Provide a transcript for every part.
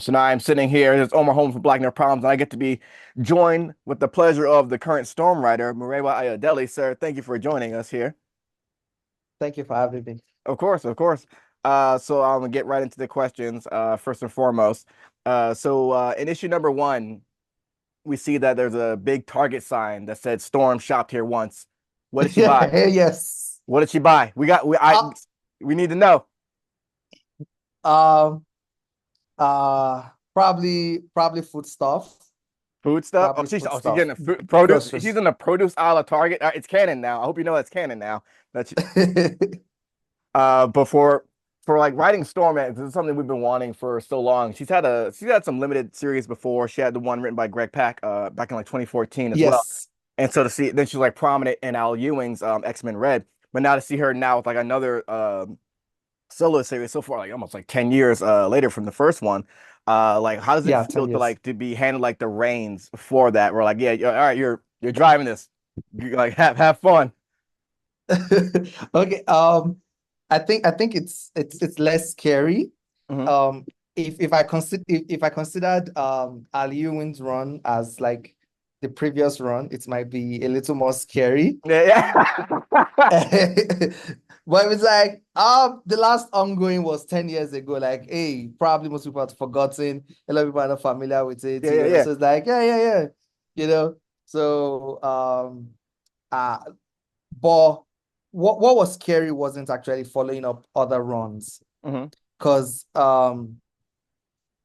So now I'm sitting here. It's Omar home for Black Nerd Problems, and I get to be joined with the pleasure of the current storm writer, Murewa Ayodele. Sir, thank you for joining us here. Thank you for having me. Of course, of course. So I'm gonna get right into the questions. First and foremost, in issue number one, we see that there's a big Target sign that said "Storm shopped here once." What did she buy? Yes. What did she buy? Uh, We need to know. um, probably food stuff. Food stuff. Probably food She's stuff. getting a food, produce. She's Groceries. in the produce aisle of Target. It's canon now. I hope you know that's canon now. That she, but for like writing Storm, man, this is something we've been wanting for so long. She's had some limited series before. She had the one written by Greg Pak back in like 2014 as well. Yes. And so to see then she's like prominent in Al Ewing's X-Men Red. But now to see her now with like another solo series so far, like almost like 10 years later from the first one. Like how does it Yeah, feel 10 to years. like to be handed like the reins for that? We're like, yeah, all right, you're driving this. Like have fun. Okay. I think it's less scary. Hmm. Um, if I considered Ali Ewing's run as like the previous run, it might be a little more scary. Yeah, yeah. But it's like, the last ongoing was 10 years ago. Like, hey, probably most people have forgotten. A lot of people are not familiar with it, Yeah, yeah, yeah. So it's like, yeah. You know. So uh but what was scary wasn't actually following up other runs. Hmm. Because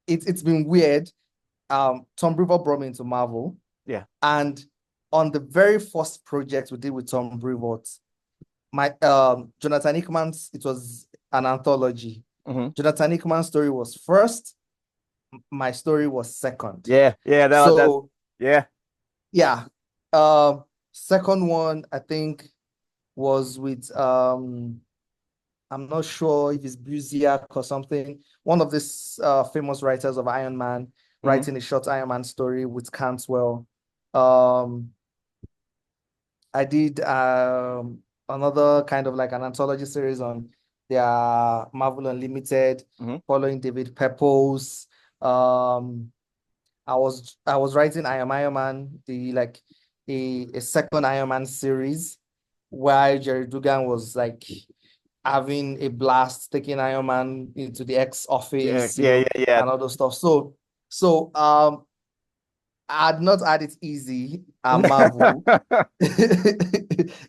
it's been weird. Tom Brevoort brought me into Marvel, Yeah. and on the very first project we did with Tom Brevoort, my Jonathan Hickman's it was an anthology. Hmm. Jonathan Hickman's story was first, my story was second. Yeah, yeah, that's So yeah. yeah, um, second one I think was with I'm not sure if it's Buziak or something. One of these famous writers of Iron Man Hmm. writing a short Iron Man story with Cantwell. Um, I did another kind of like an anthology series on their Marvel Unlimited, Hmm. following David Pepose. Um, I was writing I Am Iron Man, the like a second Iron Man series, where Jerry Dugan was like having a blast, taking Iron Man into the X Yeah, office, yeah, yeah, and all those stuff. So I'd not had it easy at Marvel. yeah.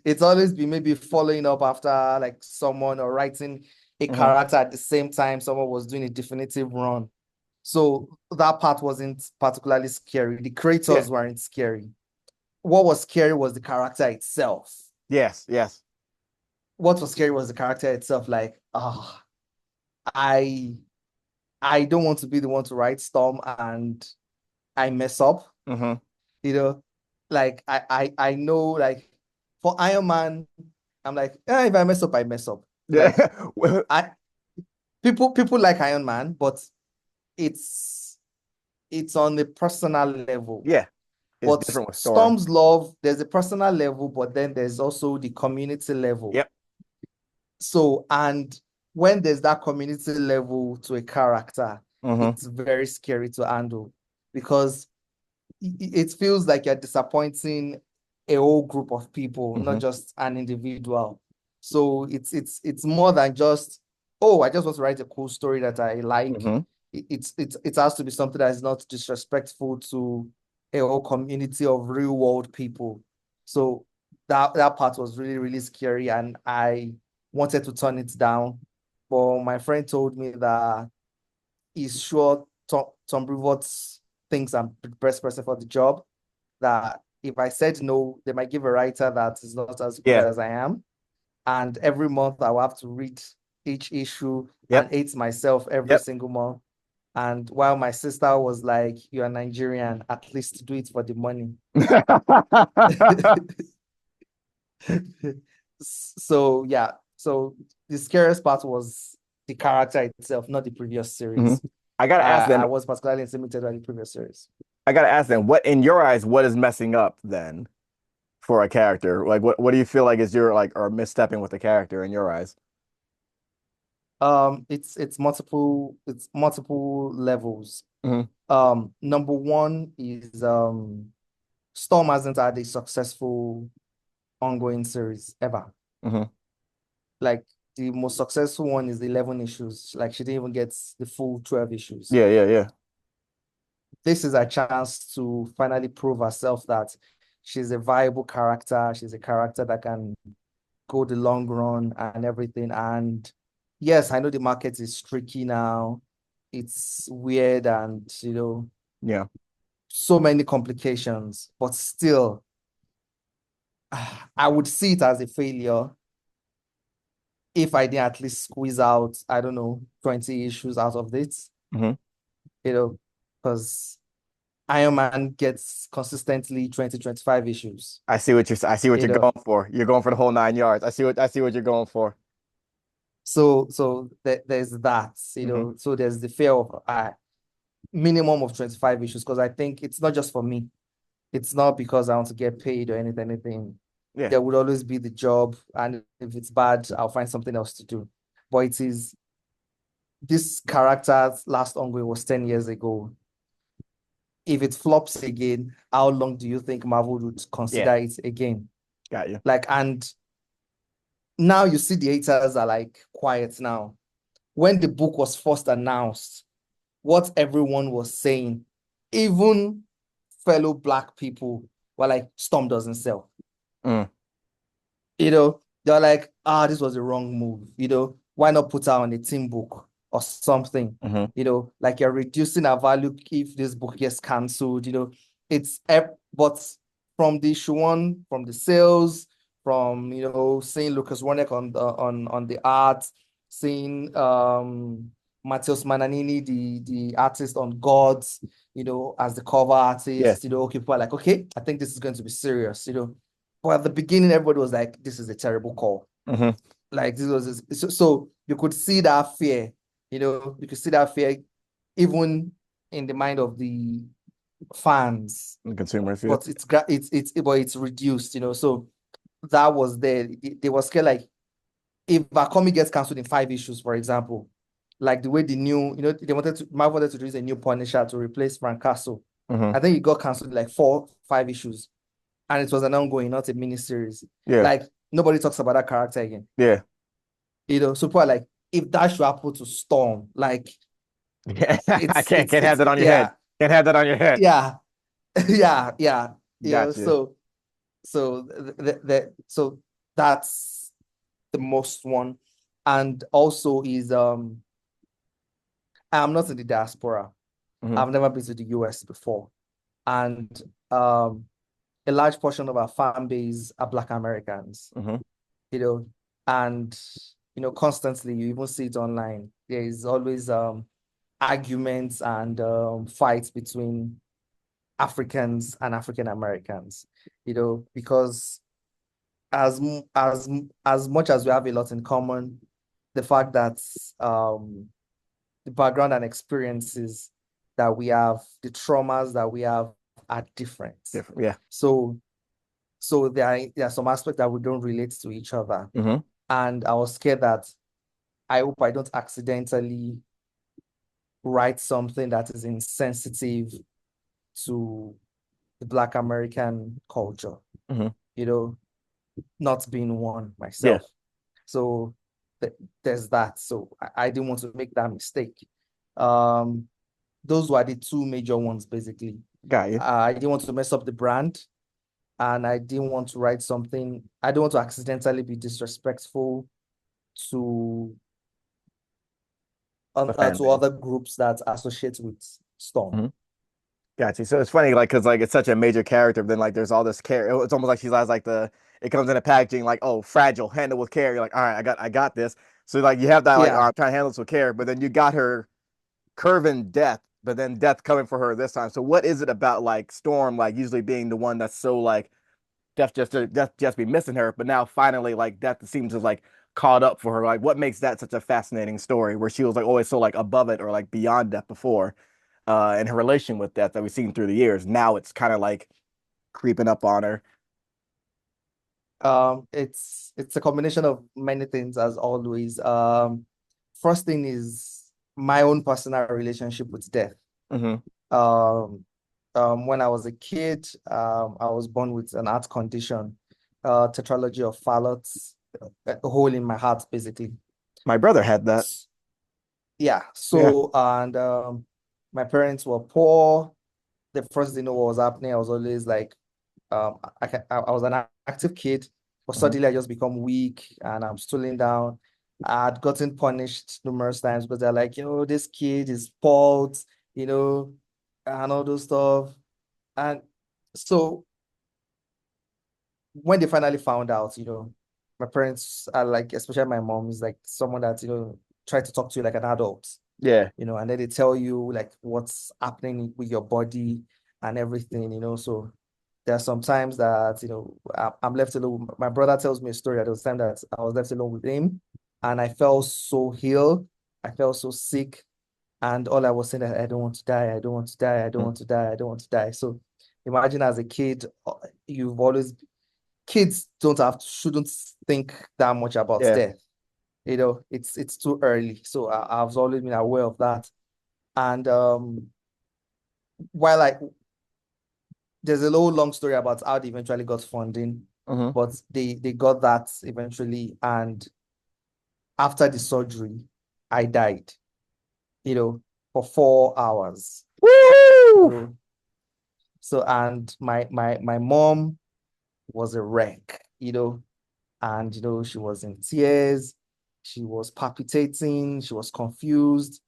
It's always been maybe following up after like someone or writing a Hmm. character at the same time someone was doing a definitive run. So that part wasn't particularly scary. The Yeah. creators weren't scary. What was scary was the character itself. Yes, yes. What was scary was the character itself. Like, I I don't want to be the one to write Storm and I mess up. Hmm. You know, like I know like for Iron Man, I'm like, if I mess up, I mess up. Yeah. Like I people like Iron Man, but it's it's on the personal level. Yeah. It's But different with Storm. Storm's love, there's a personal level, but then there's also the community level. Yep. So, and when there's that community level to a character, Hmm. it's very scary to handle because it feels like you're disappointing a whole group of people, not Hmm. just an individual. So it's more than just, oh, I just want to write a cool story that I like. Hmm. It has to be something that is not disrespectful to a whole community of real world people. So that part was really, really scary, and I wanted to turn it down. But my friend told me that he's sure Tom Brevoort thinks I'm the best person for the job. That if I said no, they might give a writer that is not as good Yeah. as I am. And every month I will have to read each issue Yep. and hate myself every Yep. single month. And while my sister was like, "You're Nigerian, at least do it for the money." So yeah, so the scariest part was the character itself, not the previous Hmm. series. I gotta ask I then, was particularly intimidated by the previous series. what in your eyes, what is messing up then for a character? Like what do you feel like is your like or misstepping with the character in your eyes? It's multiple levels. Hmm. Number one is Storm hasn't had a successful ongoing series ever. Hmm. Like the most successful one is the 11 issues. Like she didn't even get the full 12 issues. Yeah, yeah, yeah. This is a chance to finally prove herself that she's a viable character. She's a character that can go the long run and everything. And yes, I know the market is tricky now. It's weird and Yeah. so many complications, but still, I would see it as a failure if I didn't at least squeeze out, I don't know, 20 issues out of it, Hmm. because Iron Man gets consistently 20, 25 issues, I see what you you're know. going for. You're going for the whole 9 yards. I see what you're going for. So there's that, Hmm. so there's the fear of minimum of 25 issues, because I think it's not just for me. It's not because I want to get paid or anything. Yeah. There would always be the job, and if it's bad, I'll find something else to do. But it is this character's last ongoing was 10 years ago. If it flops again, how long do you think Marvel would Yeah. consider it again? Got you. Like, and now you see the haters are like quiet now. When the book was first announced, what everyone was saying, even fellow Black people were like, Storm doesn't sell. Mm. They're like, this was a wrong move. Why not put her on a team book or something? Hmm. Like you're reducing our value if this book gets cancelled. But from the issue one, from the sales, from seeing Lucas Wernick on the art, seeing Matheus Mananini, the artist on Gods, as the cover Yeah. artist. Okay, people are like, okay, I think this is going to be serious. But at the beginning, everybody was like, this is a terrible call. Hmm. Like this was so you could see that fear, you could see that fear even in the mind of the fans, The consumers, yeah. but it's reduced, so that was there. They were scared, like if Vakomi gets cancelled in 5 issues, for example, like the way the new, Marvel wanted to release a new Punisher to replace Frank Castle. Hmm. I think it got cancelled in like 4, 5 issues, and it was an ongoing, not a mini series. Yeah. Like nobody talks about that character again. Yeah. So people are like, if that should happen to Storm, like Yeah. I it's can't it's can't have it's that on your head. yeah, Can't have that on your head. yeah, yeah. Gotcha. So that's the most one. And also is I'm not in the diaspora. Hmm. I've never been to the US before. And um a large portion of our fan base are Black Americans, Hmm. you know, and constantly you even see it online. There is always arguments and fights between Africans and African Americans, because as much as we have a lot in common, the fact that the background and experiences that we have, the traumas that we have are different. Different. Yeah. So there are some aspects that we don't relate to each other. Hmm. And I was scared that I hope I don't accidentally write something that is insensitive to the Black American culture, Hmm. you know, not being one Yeah. myself. So there's that. So I didn't want to make that mistake. Um, those were the two major ones, basically. Got you. I didn't want to mess up the brand, and I didn't want to write something. I don't want to accidentally be disrespectful to The fan to base. other groups that associate with Storm. Hmm. Gotcha. So it's funny, like, cause like it's such a major character, but then like there's all this care. It's almost like she has like it comes in a packaging, like, oh, fragile, handle with care. You're like, all right, I got this. So like you have that, like, oh, Yeah. I'm trying to handle this with care, but then you got her curving death, but then death coming for her this time. So what is it about like Storm, like usually being the one that's so like death just be missing her, but now finally like death seems to like caught up for her. Like what makes that such a fascinating story where she was like always so like above it or like beyond death before, and her relation with death that we've seen through the years. Now it's kind of like creeping up on her. It's a combination of many things, as always. first thing is my own personal relationship with death. Hmm. Um, when I was a kid, I was born with an heart condition, tetralogy of Fallot's, a hole in my heart, basically. My brother had that. Yeah. Yeah. So, and my parents were poor. The first thing I know what was happening, I was always like, I was an active kid, but Hmm. suddenly I just become weak and I'm stooling down. I had gotten punished numerous times because they're like, this kid is spoiled, you know, and all those stuff. And so when they finally found out, my parents are like, especially my mom is like someone that, tried to talk to you like an adult, Yeah. and then they tell you like what's happening with your body and everything, So there are some times that, I'm left alone. My brother tells me a story that there was time that I was left alone with him and I felt so ill. I felt so sick. And all I was saying that I don't want to die. I don't want to die. I don't Mhm. want to die. I don't want to die. So imagine as a kid, you've always kids shouldn't think that much about Yeah. death. It's too early. So I've always been aware of that. And while there's a whole long story about how they eventually got funding, Hmm. but they got that eventually. And after the surgery, I died, for 4 hours. Woo! So, and my mom was a wreck, and she was in tears, she was palpitating, she was confused.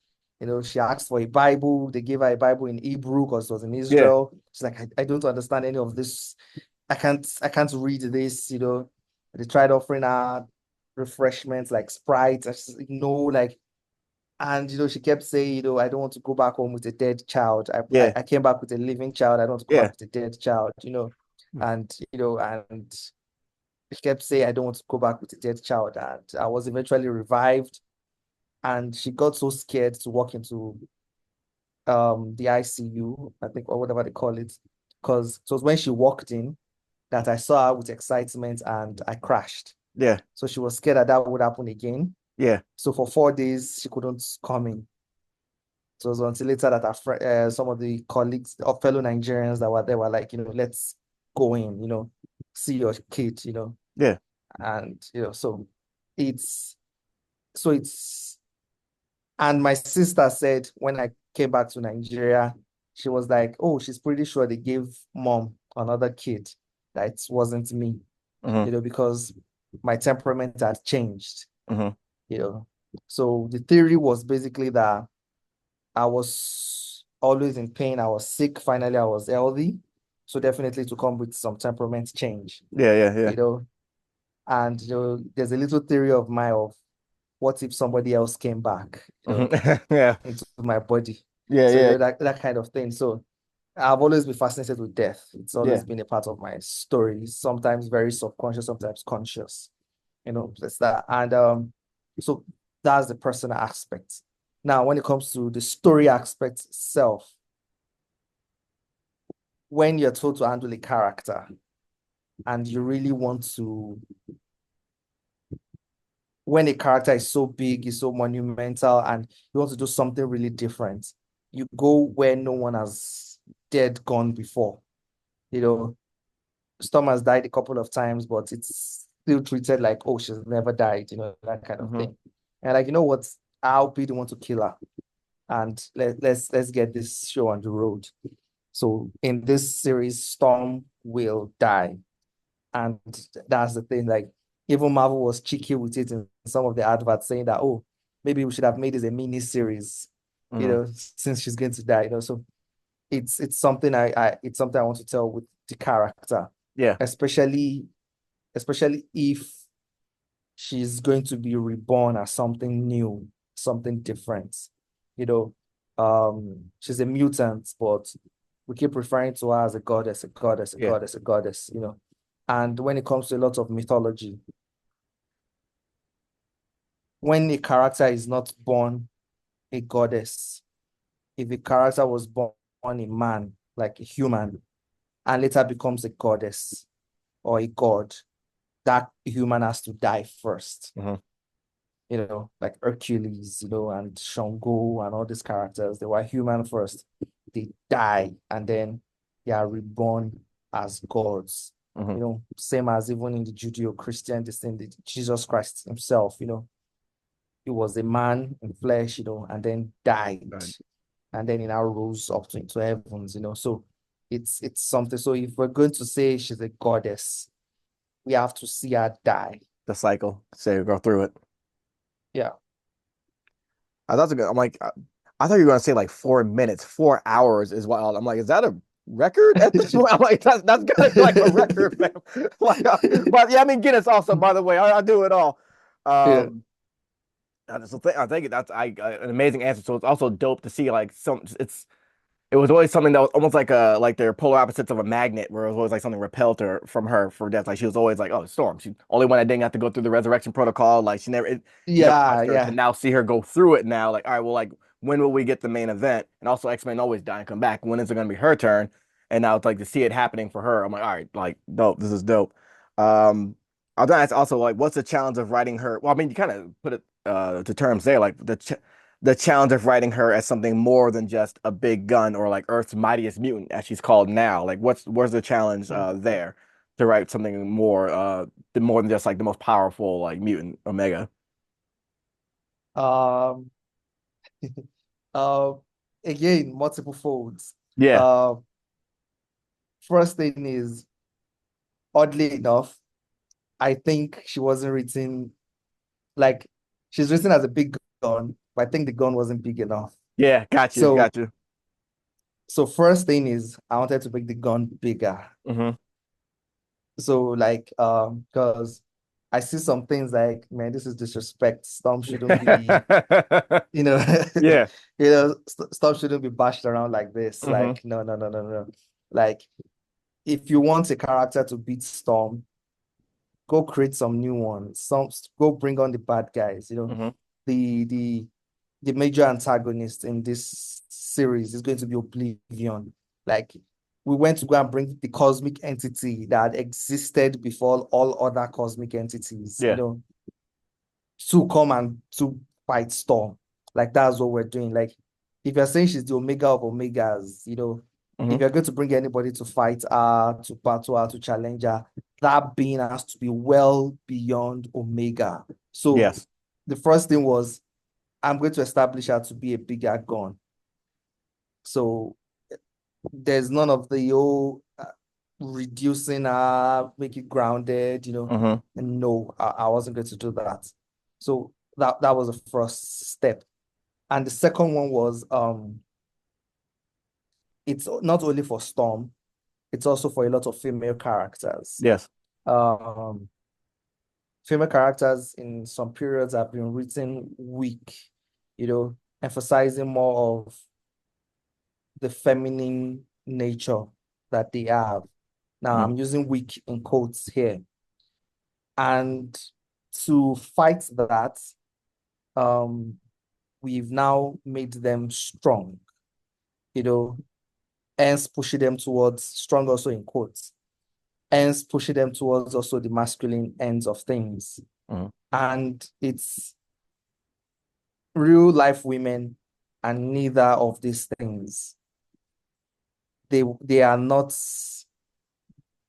She asked for a Bible. They gave her a Bible in Hebrew because it was in Yeah. Israel. She's like, I don't understand any of this. I can't read this. They tried offering her refreshments like Sprite. I just, like, and she kept saying, I don't want to go back home with a dead child. I, I, Yeah. I came back with a living child. I don't want to go Yeah. back with a dead child. And and she kept saying, I don't want to go back with a dead child. And I was eventually revived. And she got so scared to walk into the ICU, I think, or whatever they call it. Because it was when she walked in that I saw her with excitement and I crashed. Yeah. So she was scared that that would happen again. Yeah. So for 4 days, she couldn't come in. So it was until later that some of the colleagues or fellow Nigerians that were there were like, let's go in, see your kid, Yeah. and it's it's and my sister said when I came back to Nigeria, she was like, oh, she's pretty sure they gave mom another kid, that it wasn't me, Hmm. because my temperament had changed, Hmm. you know. So the theory was basically that I was always in pain, I was sick, finally I was healthy. So definitely to come with some temperament change, Yeah. Yeah. Yeah. you know. And there's a little theory of mine of what if somebody else came back, Hmm. Yeah. into my body. Yeah. So Yeah. that kind of thing. So I've always been fascinated with death. It's always Yeah. been a part of my story, sometimes very subconscious, sometimes conscious. It's that. And so that's the personal aspect. Now, when it comes to the story aspect itself, when you're told to handle a character and you really want to, when a character is so big, is so monumental, and you want to do something really different, you go where no one has dared gone before. You know, Storm has died a couple of times, but it's still treated like, oh, she's never died, that kind of Hmm. thing. And like, what? I'll be the one to kill her. And let's get this show on the road. So in this series, Storm will die. And that's the thing. Like, even Marvel was cheeky with it in some of the adverts saying that, oh, maybe we should have made this a mini series, Hmm. since she's going to die. So it's something it's something I want to tell with the character, Yeah. especially if she's going to be reborn as something new, something different. You know, she's a mutant, but we keep referring to her as a goddess, a goddess, a Yeah. goddess, a goddess. And when it comes to a lot of mythology, when a character is not born a goddess, if a character was born a man, like a human, and later becomes a goddess or a god, that human has to die first. Hmm. like Hercules, and Shango and all these characters. They were human first. They die and then they are reborn as gods. Hmm. Same as even in the Judeo-Christian descent, Jesus Christ himself, he was a man in flesh, and then died. Right. And then he now rose up into heavens, So it's something. So if we're going to say she's a goddess, we have to see her die. The cycle, say go through it. Yeah. I thought it was good. I'm like, I thought you were gonna say like 4 minutes, 4 hours is wild. I'm like, is that a record at this point? I'm like, that's gotta be like a record, fam. Like, but yeah, I mean Guinness also, by the way, I do it all. Yeah. Um, I think that's an amazing answer. So it's also dope to see like it was always something that was almost like their polar opposites of a magnet, where it was always like something repelled her from her for death. Like she was always like, oh, Storm. She only one that didn't have to go through the resurrection protocol. Like it never Yeah, touched her. To yeah. now see her go through it now, like, all right, well, like when will we get the main event? And also X-Men always die and come back. When is it gonna be her turn? And now it's like to see it happening for her. I'm like, all right, like dope. This is dope. I was gonna ask also like, what's the challenge of writing her? Well, I mean, you kind of put it to terms there, like the challenge of writing her as something more than just a big gun or like Earth's mightiest mutant, as she's called now. Like, where's the challenge there to write something more than just like the most powerful like mutant Omega? Um, uh, Again, multiple folds. Yeah, Uh, First thing is, oddly enough, I think she wasn't written like she's written as a big gun, but I think the gun wasn't big enough. yeah, got you, So, got you. so first thing is, I wanted to make the gun bigger. Hmm. So, because I see some things like, man, this is disrespect. Storm shouldn't be, you know, Yeah. Storm shouldn't be bashed around like this. Hmm. Like, no, no, no, no, no. Like, if you want a character to beat Storm, go create some new ones. Go bring on the bad guys. Hmm. The the the major antagonist in this series is going to be Oblivion. Like, we went to go and bring the cosmic entity that existed before all other cosmic entities, Yeah. to come and to fight Storm. Like, that's what we're doing. Like, if you're saying she's the Omega of Omegas, if Hmm. you're going to bring anybody to fight her, to battle her, to challenge her, that being has to be well beyond Omega. So Yes. the first thing was, I'm going to establish her to be a bigger gun. So there's none of the reducing her, make it grounded. Hmm. And no, I wasn't going to do that. So that was the first step. And the second one was it's not only for Storm, it's also for a lot of female characters. Yes. Um, Female characters in some periods have been written weak, emphasizing more of the feminine nature that they have. Now, Hmm. I'm using weak in quotes here. And to fight that, um, we've now made them strong, you know, hence pushing them towards strong also in quotes, hence pushing them towards also the masculine ends of things. Hmm. And it's real life women and neither of these things. They are not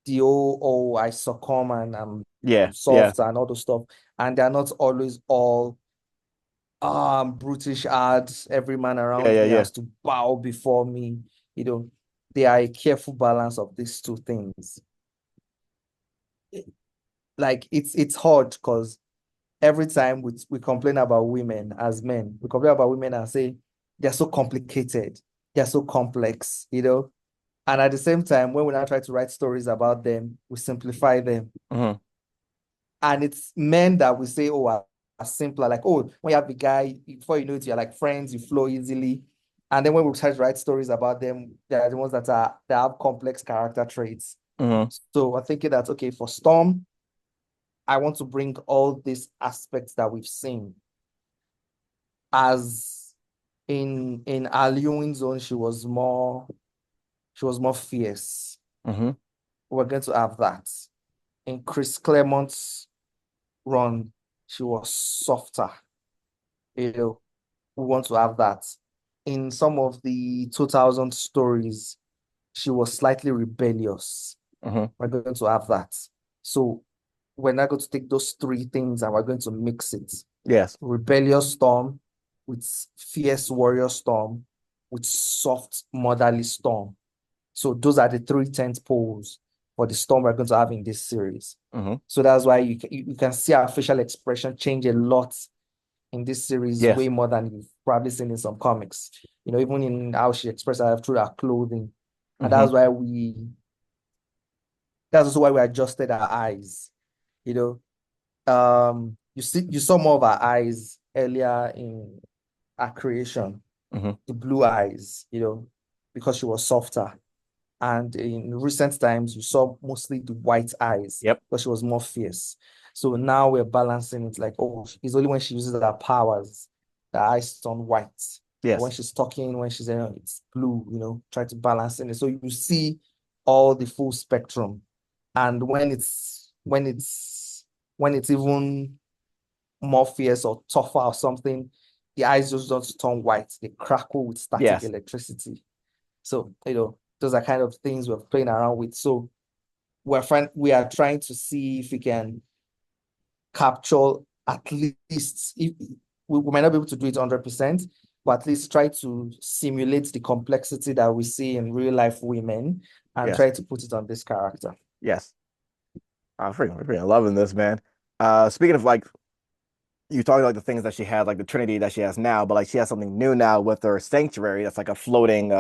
the I succumb and I'm Yeah. Yeah. soft and all those stuff. And they're not always all brutish ads. Every man Yeah. around Yeah. me Yeah. has to bow before me. You know, they are a careful balance of these two things. Like, it's hard because every time we complain about women as men, we complain about women and say they're so complicated, they're so complex. And at the same time, when we now try to write stories about them, we simplify them. Hmm. And it's men that we say, oh, are simpler. Like, oh, when you have a guy, before you know it, you're like friends, you flow easily. And then when we try to write stories about them, they're the ones that have complex character traits. Hmm. So I'm thinking that, okay, for Storm, I want to bring all these aspects that we've seen. As in Al Ewing's zone, she was more fierce. Hmm. We're going to have that. In Chris Claremont's run, she was softer. You know, we want to have that. In some of the 2000 stories, she was slightly rebellious. Hmm. We're going to have that. So we're not going to take those three things and we're going to mix it. Yes. Rebellious Storm with fierce warrior Storm with soft motherly Storm. So those are the three tent poles for the Storm we're going to have in this series. Hmm. So that's why you can see our facial expression change a lot in this series, Yes. way more than you've probably seen in some comics. Even in how she expresses herself through her clothing. And Hmm. that's also why we adjusted our eyes. You you saw more of her eyes earlier in her creation, Hmm. the blue eyes, because she was softer. And in recent times, you saw mostly the white eyes Yep. because she was more fierce. So now we're balancing it like, oh, it's only when she uses her powers, the eyes turn white. But when Yes. she's talking, when she's it's blue, try to balance it. So you see all the full spectrum. And when it's even more fierce or tougher or something, the eyes just don't turn white. They crackle with static Yes. electricity. So, those are kind of things we're playing around with. So we are trying to see if we can capture at least if we might not be able to do it 100%, but at least try to simulate the complexity that we see in real life women and Yes. try to put it on this character. Yes. I'm freaking loving this, man. Speaking of like you talking like the things that she had, like the Trinity that she has now, but like she has something new now with her sanctuary that's like a floating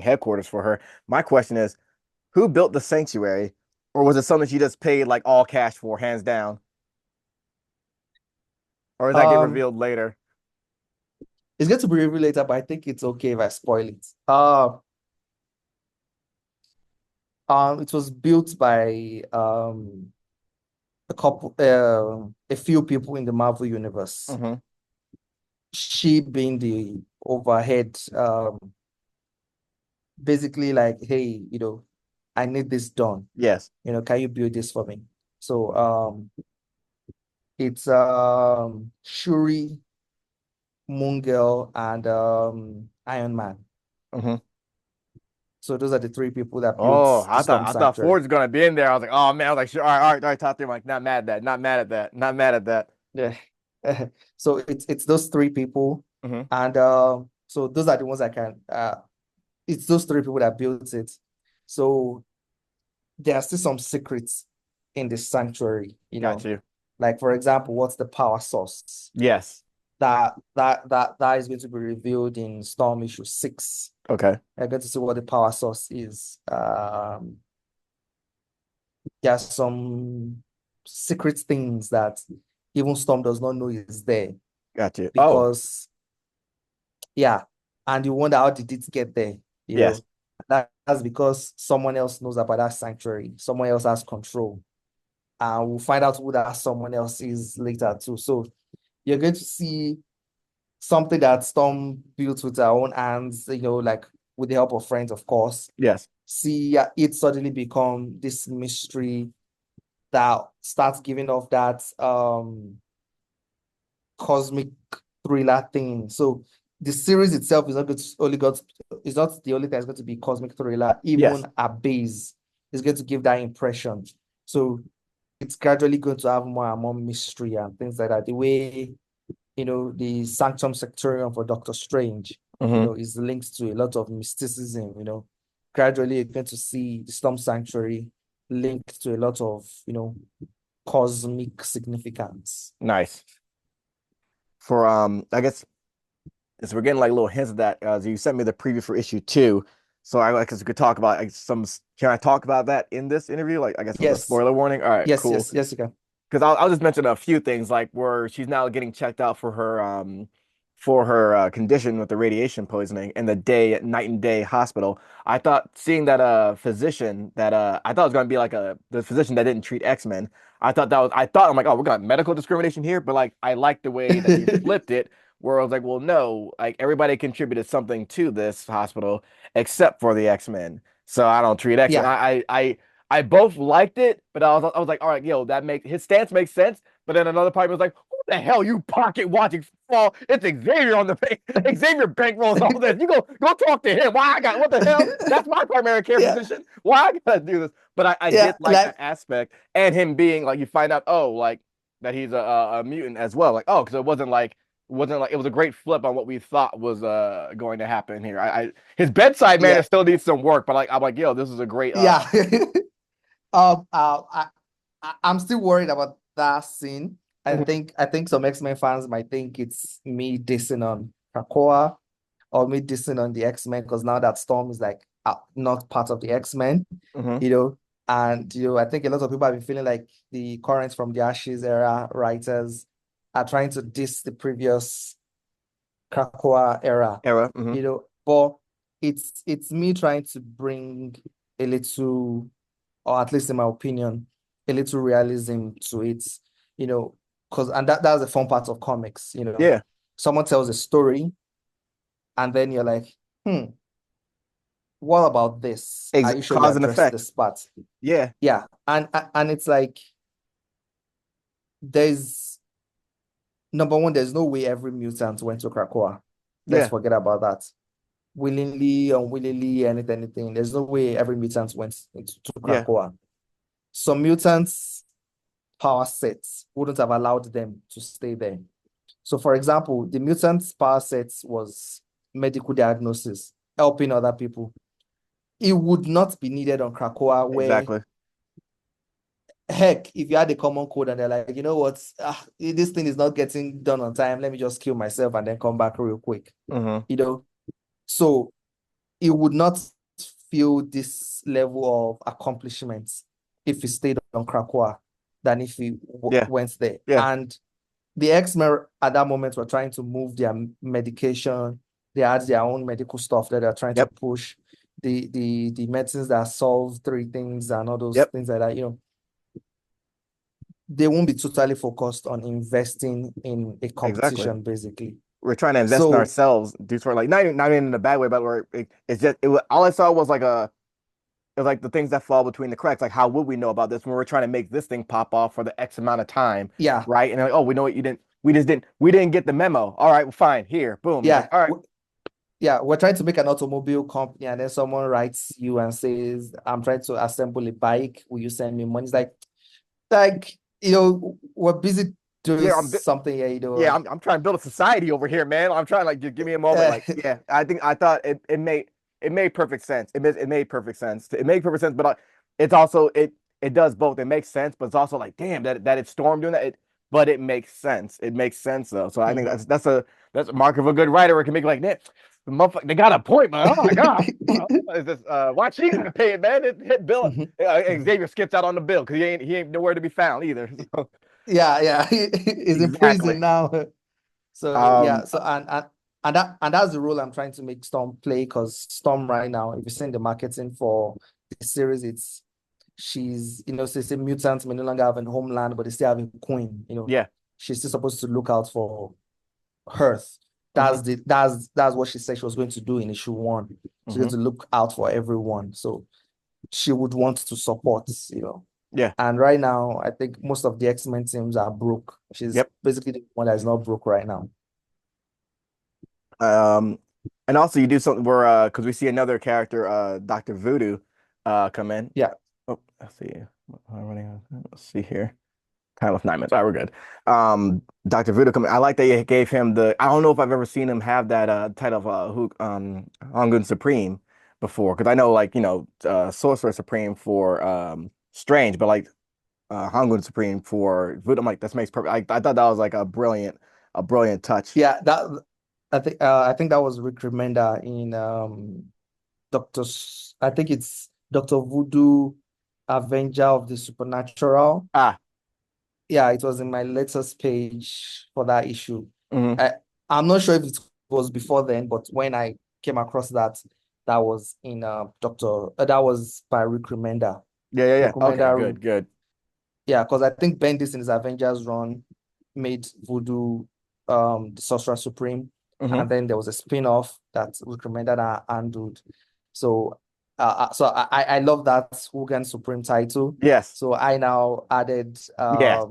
headquarters for her. My question is, who built the sanctuary, or was it something she just paid like all cash for, hands down, or does that get Um, revealed later? it's going to be revealed later, but I think it's okay if I spoil it. It was built by a few people in the Marvel universe. Hmm. She being the overhead, basically like, hey, I need this done. Yes. Can you build this for me? So it's Shuri, Moon Girl, and Iron Man. Hmm. So those are the three people that Oh, built the I thought Storm I thought Sanctuary. Ford's gonna be in there. I was like, oh man, I was like, sure, all right, all right, all right, top three. I'm like, not mad at that, not mad at that, not mad at that. Yeah. So it's those three people, Hmm. and so those are the ones I can. It's those three people that built it. So there are still some secrets in the sanctuary. Got you. Like for example, what's the power source? Yes. That is going to be revealed in Storm issue 6. Okay. I get to see what the power source is. There's some secret things that even Storm does not know is there Got you. Oh, because yeah, and you wonder how did it get there? You yes. know, that's because someone else knows about that sanctuary. Someone else has control. And we'll find out who that someone else is later too. So you're going to see something that Storm built with her own hands, like with the help of friends, of course. Yes. See it suddenly become this mystery that starts giving off that cosmic thriller thing. So the series itself is not going to only got it's not the only thing that's going to be cosmic thriller. Yes. Even a base is going to give that impression. So it's gradually going to have more and more mystery and things like that. The way the Sanctum Sectorium for Doctor Strange, Hmm. is linked to a lot of mysticism. Gradually you're going to see the Storm Sanctuary linked to a lot of cosmic significance. Nice. For I guess so we're getting like little hints of that. You sent me the preview for issue 2, so I guess we could talk about like some. Can I talk about that in this interview? Like I guess with a Yes, spoiler warning. All right, yes, cool. yes, yes, you can. Because I'll just mention a few things like where she's now getting checked out for her condition with the radiation poisoning in the night and day hospital. I thought seeing that physician that I thought it was gonna be like the physician that didn't treat X-Men. I'm like, oh, we're gonna have medical discrimination here, but like I like the way that you flipped it, where I was like, well, no, like everybody contributed something to this hospital except for the X-Men. So I don't treat X-Men. Yeah, I both liked it, but I was like, all right, yo, that make his stance makes sense. But then another part was like, who the hell you pocket watching fall? It's Xavier on the page. Xavier bankrolls all this. You go talk to him. Why I got what the hell? That's my primary care Yeah, physician. Why I gotta do this? But I yeah, did like like that aspect and him being like you find out like that he's a mutant as well. Like because it was a great flip on what we thought was going to happen here. His bedside manner yeah, still needs some work, but I'm like yo, this is a great yeah. I'm still worried about that scene. I think some X-Men fans might think it's me dissing on Krakoa or me dissing on the X-Men because now that Storm is like not part of the X-Men, Mhm. you know. And I think a lot of people have been feeling like the current from the Ashes era writers are trying to diss the previous Krakoa era, Era. Mhm. But it's me trying to bring a little, or at least in my opinion, a little realism to it, you know, because and that's the fun part of comics. Yeah. Someone tells a story, and then you're like, what about this? Are you sure you Cause and addressed effect. this part? Yeah. Yeah, and it's like there's number one, there's no way every mutant went to Krakoa. Let's Yeah. forget about that. Willingly, unwillingly, anything. There's no way every mutant went to Yeah. Krakoa. Some mutants' power sets wouldn't have allowed them to stay there. So, for example, the mutant's power sets was medical diagnosis, helping other people. It would not be needed on Krakoa, where, Exactly. heck, if you had a common code and they're like, you know what, this thing is not getting done on time, let me just kill myself and then come back real quick. Mhm. So it would not feel this level of accomplishment if he stayed on Krakoa than if he Yeah. went there. Yeah. And the X-Men at that moment were trying to move their medication. They had their own medical stuff that they're trying to Yep. push. The medicines that solve three things and all those Yep. things like that, they won't be totally focused on investing in a Exactly. competition, basically. We're trying to invest in So ourselves, do sort of like not even in a bad way, but where it's just all I saw was like it was like the things that fall between the cracks. Like how would we know about this when we're trying to make this thing pop off for the X amount of time, yeah, right? And they're like, oh, we know what you didn't. We didn't get the memo. All right, well, fine. Here, boom. It's like, yeah. all right. Yeah, we're trying to make an automobile company, and then someone writes you and says, I'm trying to assemble a bike. Will you send me money? It's like, we're busy doing Yeah, something here, yeah, I'm trying to build a society over here, man. I'm trying like just give me a moment. uh, Like, yeah, I thought it made perfect sense. It made perfect sense. It made perfect sense, but it's also it does both. It makes sense, but it's also like damn that it's Storm doing that. But it makes sense. It makes sense though. So I think mhm. that's a mark of a good writer. Where it can make like that. The motherfucker, they got a point, man. Oh my god, is this why she got paid, man? It hit Bill. Mhm, mhm. Xavier skips out on the bill because he ain't nowhere to be found either. So, Yeah, yeah. He's in exactly. prison now. So Um, yeah, so and that's the role I'm trying to make Storm play, because Storm right now, if you're seeing the marketing for the series, she's, so say mutants may no longer have a homeland, but they still have a queen. yeah. She's still supposed to look out for Earth. Hmm. That's what she said she was going to do in issue one. She's going Hmm. to look out for everyone. So she would want to support. Yeah. And right now, I think most of the X-Men teams are broke. She's Yep. basically the one that is not broke right now. Um, and also you do something where because we see another character, Dr. Voodoo, come in. Yeah. Oh, let's see. Let's see here. Time of 9 minutes. All right, we're good. Dr. Voodoo come in. I like that you gave him I don't know if I've ever seen him have that title of Hongun Supreme before, because I know like Sorcerer Supreme for Strange, but like Hongun Supreme for Voodoo. I'm like, this makes perfect. I thought that was like a brilliant touch. Yeah, I think that was Rick Remender in I think it's Dr. Voodoo, Avenger of the Supernatural. Ah, Yeah, it was in my latest page for that issue. mhm. I'm not sure if it was before then, but when I came across that was in that was by Rick Remender. Yeah, yeah, yeah. Rick Okay, Remender, good, good. yeah, because I think Bendis in his Avengers run made Voodoo the Sorcerer Supreme, Hmm. and then there was a spin-off that Rick Remender handled. So I love that Hogan Supreme title. Yes, So I now added yes.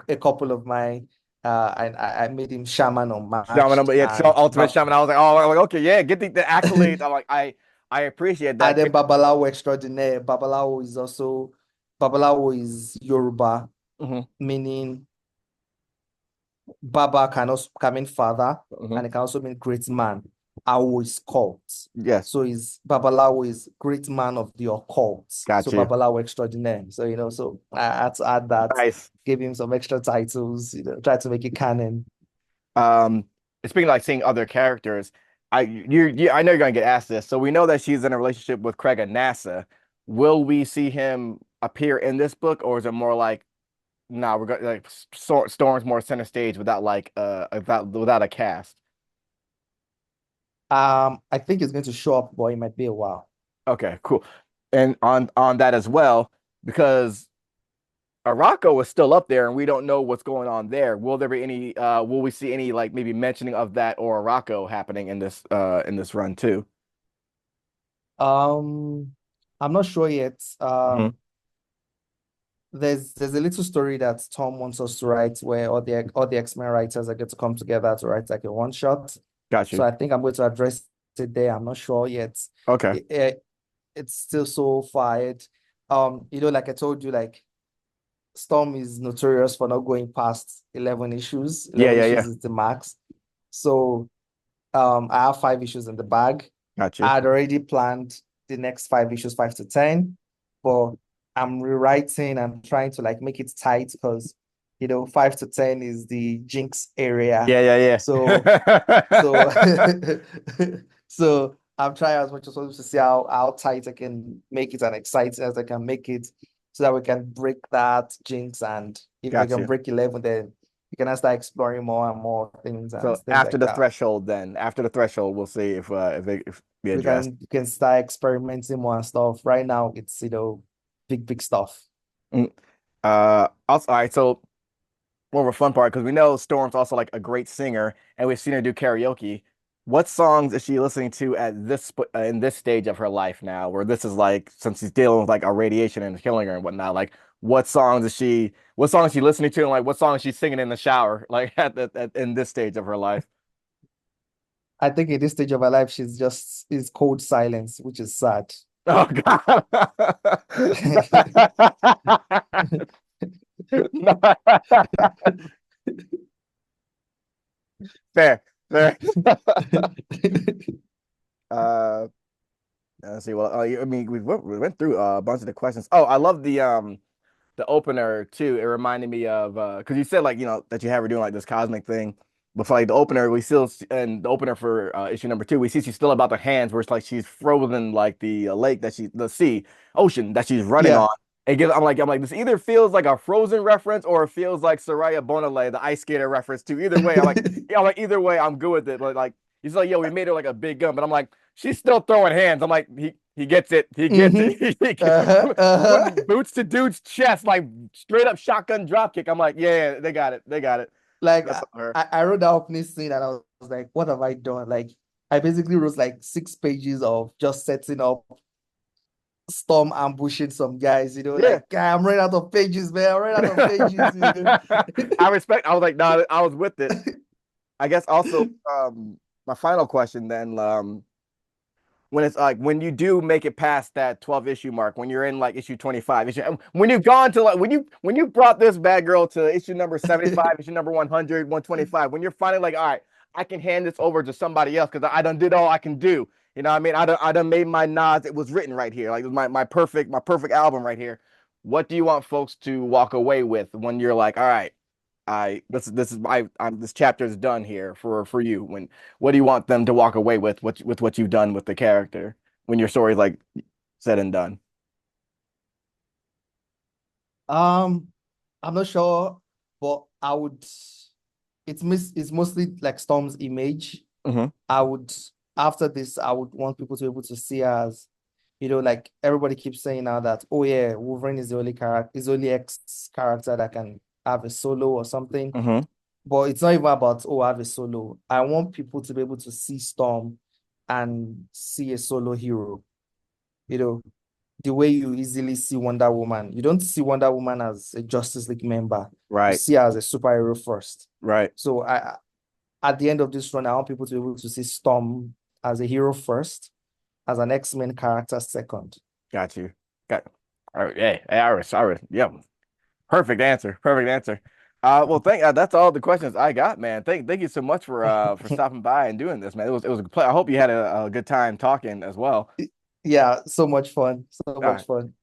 a couple of my I made him Shaman Shaman, Unmatched, but yeah, and Ultimate Shaman. I was like, oh, I'm like, okay, yeah, get the accolades. I'm like, I appreciate that. then Babalawo Extraordinaire. Babalawo is Yoruba, Hmm. meaning Baba can also come in father, Hmm. and it can also mean great man. Awo is cult. Yes, So is Babalawo is great man of the occult. got So you. Babalawo extraordinaire. So so I had to add that, Nice. give him some extra titles, try to make it canon. Um, Speaking of like seeing other characters, I know you're gonna get asked this. So we know that she's in a relationship with Craig at NASA. Will we see him appear in this book, or is it more like, nah, we're gonna like Storm's more center stage without like without a cast? I think it's going to show up, but it might be a while. Okay, cool. And on that as well, because Araco is still up there and we don't know what's going on there. Will there be any will we see any like maybe mentioning of that or Araco happening in this run too? Um, I'm not sure yet. Hmm. There's a little story that Tom wants us to write where all the X-Men writers are going to come together to write like a one shot. Got So you. I think I'm going to address it there. I'm not sure yet. Okay. It's still so fired. Like I told you, like Storm is notorious for not going past 11 issues. Yeah, 11 yeah, issues yeah. is the max. So I have 5 issues in the bag. Got you. I had already planned the next 5 issues, 5 to 10, but I'm rewriting and trying to like make it tight because 5 to 10 is the Jinx area. Yeah, yeah, So so yeah. so I'm trying as much as possible to see how tight I can make it and exciting as I can make it so that we can break that Jinx, and if we Got can you. break 11, then we can start exploring more and more things and So things like that. after the threshold, we'll see if be We addressed. can start experimenting more and stuff. Right now, it's big stuff. Mm. Also, all right, so more of a fun part because we know Storm's also like a great singer, and we've seen her do karaoke. What songs is she listening to at in this stage of her life now, where this is like since she's dealing with like a radiation and killing her and whatnot? Like, what songs is she listening to, and like what songs is she singing in the shower, like in this stage of her life? I think in this stage of her life, she's just is cold silence, which is sad. Oh God. Fair, fair. Uh, let's see. Well, I mean, we went through a bunch of the questions. Oh, I love the opener too. It reminded me of because you said like that you have her doing like this cosmic thing, but for like the opener, we still and the opener for issue number 2, we see she's still about the hands where it's like she's frozen like the lake that the sea ocean that she's running on. Yeah. I'm like this either feels like a Frozen reference or it feels like Soraya Bonale, the ice skater reference too. Either way, I'm like yeah, I'm like either way, I'm good with it. But like he's like, yo, we made her like a big gun, but I'm like she's still throwing hands. I'm like he gets it. He gets hmm it. Uh-huh. Putting Uh-huh. boots to dude's chest, like straight up shotgun drop kick. I'm like, yeah, they got it. They got it. Like That's her. I wrote that opening scene and I was like, what have I done? Like I basically wrote like 6 pages of just setting up Storm ambushing some guys, Yeah. like I'm running out of pages, man. I'm running out of pages. I respect. I was like, no, I was with it. I guess also, my final question then, when it's like when you do make it past that 12 issue mark, when you're in like issue 25, when you've gone to like when you brought this bad girl to issue number 75, issue number 100, 125, when you're finally like, all right, I can hand this over to somebody else because I done did all I can do. You know what I mean? I done made my nods. It was written right here. Like it was my perfect album right here. What do you want folks to walk away with when you're like, all right, this is this chapter is done here for you. What do you want them to walk away with what you've done with the character when your story's like said and done? Um, I'm not sure, but it's mostly like Storm's image. Hmm. I would After this, I would want people to be able to see her as, like everybody keeps saying now that, oh yeah, Wolverine is the only character, is the only X character that can have a solo or something. Hmm. But it's not even about, oh, I have a solo. I want people to be able to see Storm and see a solo hero, you know. the way you easily see Wonder Woman. You don't see Wonder Woman as a Justice League member. You Right, see her as a superhero first. right. So at the end of this run, I want people to be able to see Storm as a hero first, as an X-Men character second. Got you. Got. All right, hey, Iris. Yeah, perfect answer. Perfect answer. Well, that's all the questions I got, man. Thank you so much for stopping by and doing this, man. It was a play. I hope you had a good time talking as well. Yeah, so much fun. So All much right. fun.